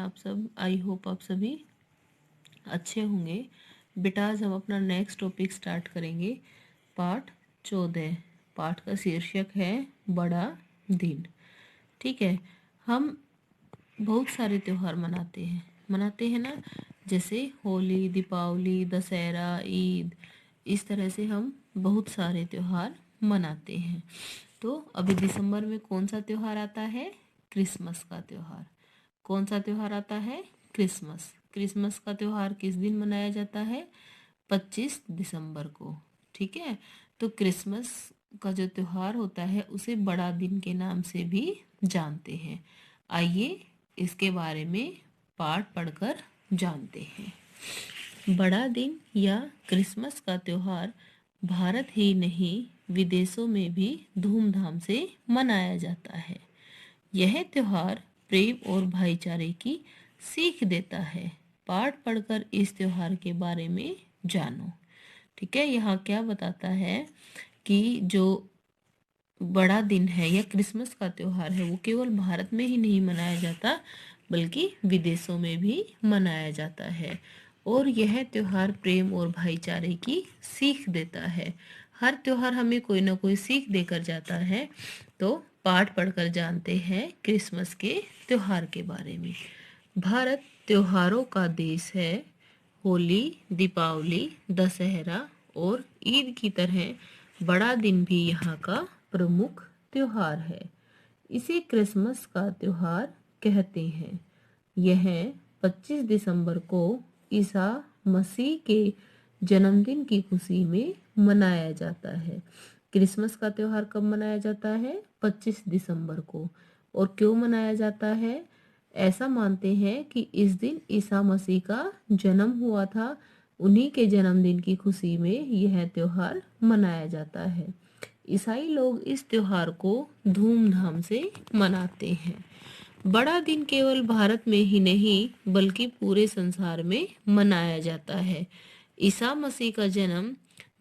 आप सब। I hope आप सभी अच्छे होंगे। बेटा आज हम अपना नेक्स्ट टॉपिक स्टार्ट करेंगे, पाठ 14। पाठ का शीर्षक है बड़ा दिन। ठीक है, हम बहुत सारे त्यौहार मनाते हैं ना, जैसे होली, दीपावली, दशहरा, ईद। इस तरह से हम बहुत सारे त्यौहार मनाते हैं। तो अभी दिसंबर में कौन सा त्यौहार आता है? क्रिसमस का त्यौहार। कौन सा त्यौहार आता है? क्रिसमस। क्रिसमस का त्यौहार किस दिन मनाया जाता है? 25 दिसंबर को। ठीक है, तो क्रिसमस का जो त्यौहार होता है उसे बड़ा दिन के नाम से भी जानते हैं। आइए इसके बारे में पाठ पढ़कर जानते हैं। बड़ा दिन या क्रिसमस का त्यौहार भारत ही नहीं विदेशों में भी धूमधाम से मनाया जाता है। यह त्यौहार प्रेम और भाईचारे की सीख देता है। पाठ पढ़कर इस त्यौहार के बारे में जानो। ठीक है, यहाँ क्या बताता है कि जो बड़ा दिन है या क्रिसमस का त्यौहार है वो केवल भारत में ही नहीं मनाया जाता बल्कि विदेशों में भी मनाया जाता है। और यह त्यौहार प्रेम और भाईचारे की सीख देता है। हर त्यौहार हमें कोई ना कोई सीख देकर जाता है। तो पाठ पढ़कर जानते हैं क्रिसमस के त्यौहार के बारे में। भारत त्योहारों का देश है। होली, दीपावली, दशहरा और ईद की तरह बड़ा दिन भी यहाँ का प्रमुख त्योहार है। इसे क्रिसमस का त्योहार कहते हैं। यह 25 दिसंबर को ईसा मसीह के जन्मदिन की खुशी में मनाया जाता है। क्रिसमस का त्यौहार कब मनाया जाता है? 25 दिसंबर को। और क्यों मनाया जाता है? ऐसा मानते हैं कि इस दिन ईसा मसीह का जन्म हुआ था। उन्हीं के जन्मदिन की खुशी में यह त्यौहार मनाया जाता है। ईसाई लोग इस त्योहार को धूमधाम से मनाते हैं। बड़ा दिन केवल भारत में ही नहीं बल्कि पूरे संसार में मनाया जाता है। ईसा मसीह का जन्म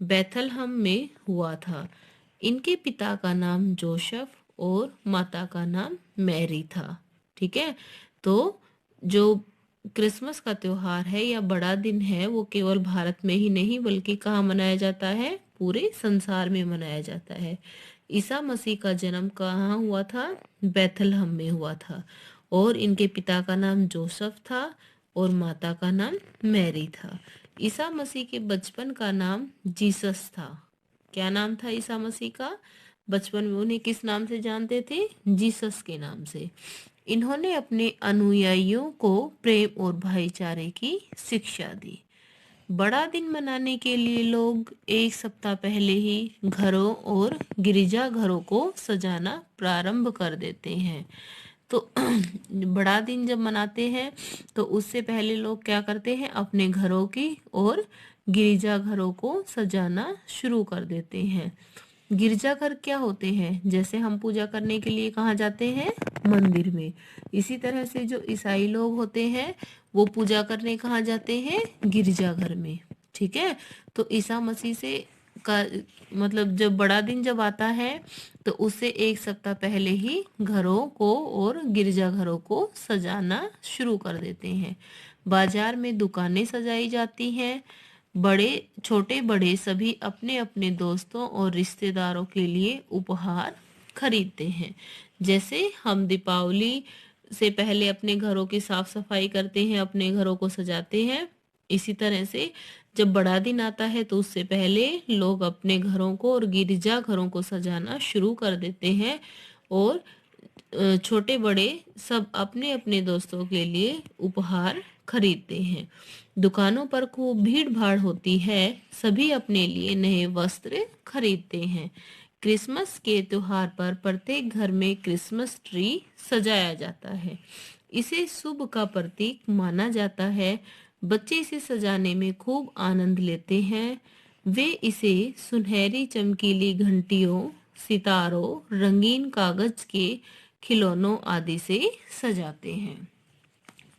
बैथलहम में हुआ था। इनके पिता का नाम जोसेफ और माता का नाम मैरी था। ठीक है, तो जो क्रिसमस का त्यौहार है या बड़ा दिन है वो केवल भारत में ही नहीं बल्कि कहाँ मनाया जाता है? पूरे संसार में मनाया जाता है। ईसा मसीह का जन्म कहाँ हुआ था? बैथलहम में हुआ था। और इनके पिता का नाम जोसेफ था और माता का नाम मैरी था। ईसा मसीह के बचपन का नाम जीसस था। क्या नाम था ईसा मसीह का? बचपन में उन्हें किस नाम से जानते थे? जीसस के नाम से। इन्होंने अपने अनुयायियों को प्रेम और भाईचारे की शिक्षा दी। बड़ा दिन मनाने के लिए लोग एक सप्ताह पहले ही घरों और गिरजाघरों को सजाना प्रारंभ कर देते हैं। तो बड़ा दिन जब मनाते हैं तो उससे पहले लोग क्या करते हैं? अपने घरों की और गिरजाघरों को सजाना शुरू कर देते हैं। गिरजाघर क्या होते हैं? जैसे हम पूजा करने के लिए कहाँ जाते हैं? मंदिर में। इसी तरह से जो ईसाई लोग होते हैं वो पूजा करने कहाँ जाते हैं? गिरजाघर में। ठीक है, तो ईसा मसीह से का मतलब जब बड़ा दिन जब आता है तो उससे एक सप्ताह पहले ही घरों को और गिरजाघरों को सजाना शुरू कर देते हैं। बाजार में दुकानें सजाई जाती हैं। बड़े छोटे बड़े सभी अपने अपने दोस्तों और रिश्तेदारों के लिए उपहार खरीदते हैं। जैसे हम दीपावली से पहले अपने घरों की साफ सफाई करते हैं, अपने घरों को सजाते हैं, इसी तरह से जब बड़ा दिन आता है तो उससे पहले लोग अपने घरों को और गिरजा घरों को सजाना शुरू कर देते हैं। और छोटे बड़े सब अपने अपने दोस्तों के लिए उपहार खरीदते हैं। दुकानों पर खूब भीड़ भाड़ होती है। सभी अपने लिए नए वस्त्र खरीदते हैं। क्रिसमस के त्योहार पर प्रत्येक घर में क्रिसमस ट्री सजाया जाता है। इसे शुभ का प्रतीक माना जाता है। बच्चे इसे सजाने में खूब आनंद लेते हैं। वे इसे सुनहरी चमकीली घंटियों, सितारों, रंगीन कागज के खिलौनों आदि से सजाते हैं।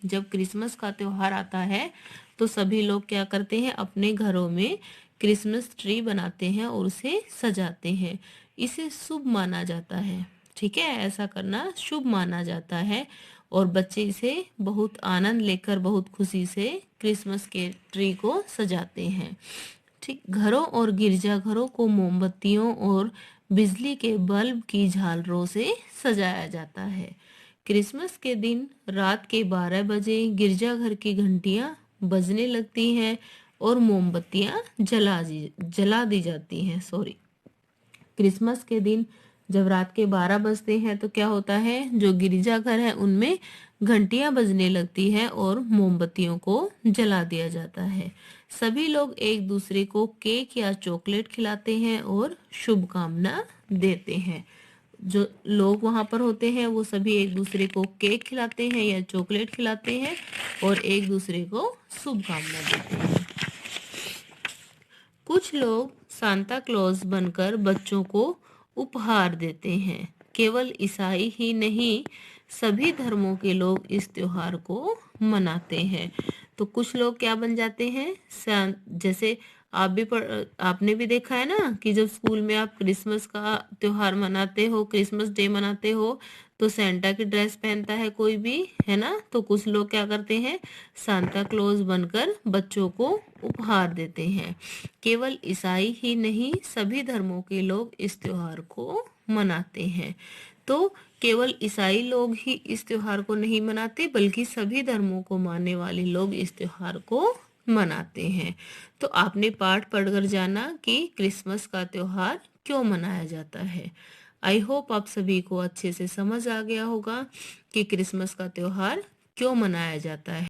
जब क्रिसमस का त्यौहार आता है तो सभी लोग क्या करते हैं? अपने घरों में क्रिसमस ट्री बनाते हैं और उसे सजाते हैं। इसे शुभ माना जाता है। ठीक है, ऐसा करना शुभ माना जाता है। और बच्चे इसे बहुत आनंद लेकर बहुत खुशी से क्रिसमस के ट्री को सजाते हैं। ठीक, घरों और गिरजाघरों को मोमबत्तियों और बिजली के बल्ब की झालरों से सजाया जाता है। क्रिसमस के दिन रात के 12 बजे गिरजाघर की घंटियां बजने लगती हैं और मोमबत्तियां जला दी जाती हैं। क्रिसमस के दिन जब रात के 12 बजते हैं तो क्या होता है, जो गिरजाघर है उनमें घंटियां बजने लगती है और मोमबत्तियों को जला दिया जाता है। सभी लोग एक दूसरे को केक या चॉकलेट खिलाते हैं और शुभकामना देते हैं। जो लोग वहां पर होते हैं वो सभी एक दूसरे को केक खिलाते हैं या चॉकलेट खिलाते हैं और एक दूसरे को शुभकामना देते हैं। कुछ लोग सांता क्लॉज बनकर बच्चों को उपहार देते हैं। केवल ईसाई ही नहीं, सभी धर्मों के लोग इस त्योहार को मनाते हैं। तो कुछ लोग क्या बन जाते हैं, जैसे आपने भी देखा है ना कि जब स्कूल में आप क्रिसमस का त्योहार मनाते हो, क्रिसमस डे मनाते हो, तो सेंटा की ड्रेस पहनता है कोई भी, है ना। तो कुछ लोग क्या करते हैं, सांता क्लॉज बनकर बच्चों को उपहार देते हैं। केवल ईसाई ही नहीं, सभी धर्मों के लोग इस त्योहार को मनाते हैं। तो केवल ईसाई लोग ही इस त्योहार को नहीं मनाते, बल्कि सभी धर्मों को मानने वाले लोग इस त्योहार को मनाते हैं। तो आपने पाठ पढ़कर जाना कि क्रिसमस का त्योहार क्यों मनाया जाता है। आई होप आप सभी को अच्छे से समझ आ गया होगा कि क्रिसमस का त्योहार क्यों मनाया जाता है।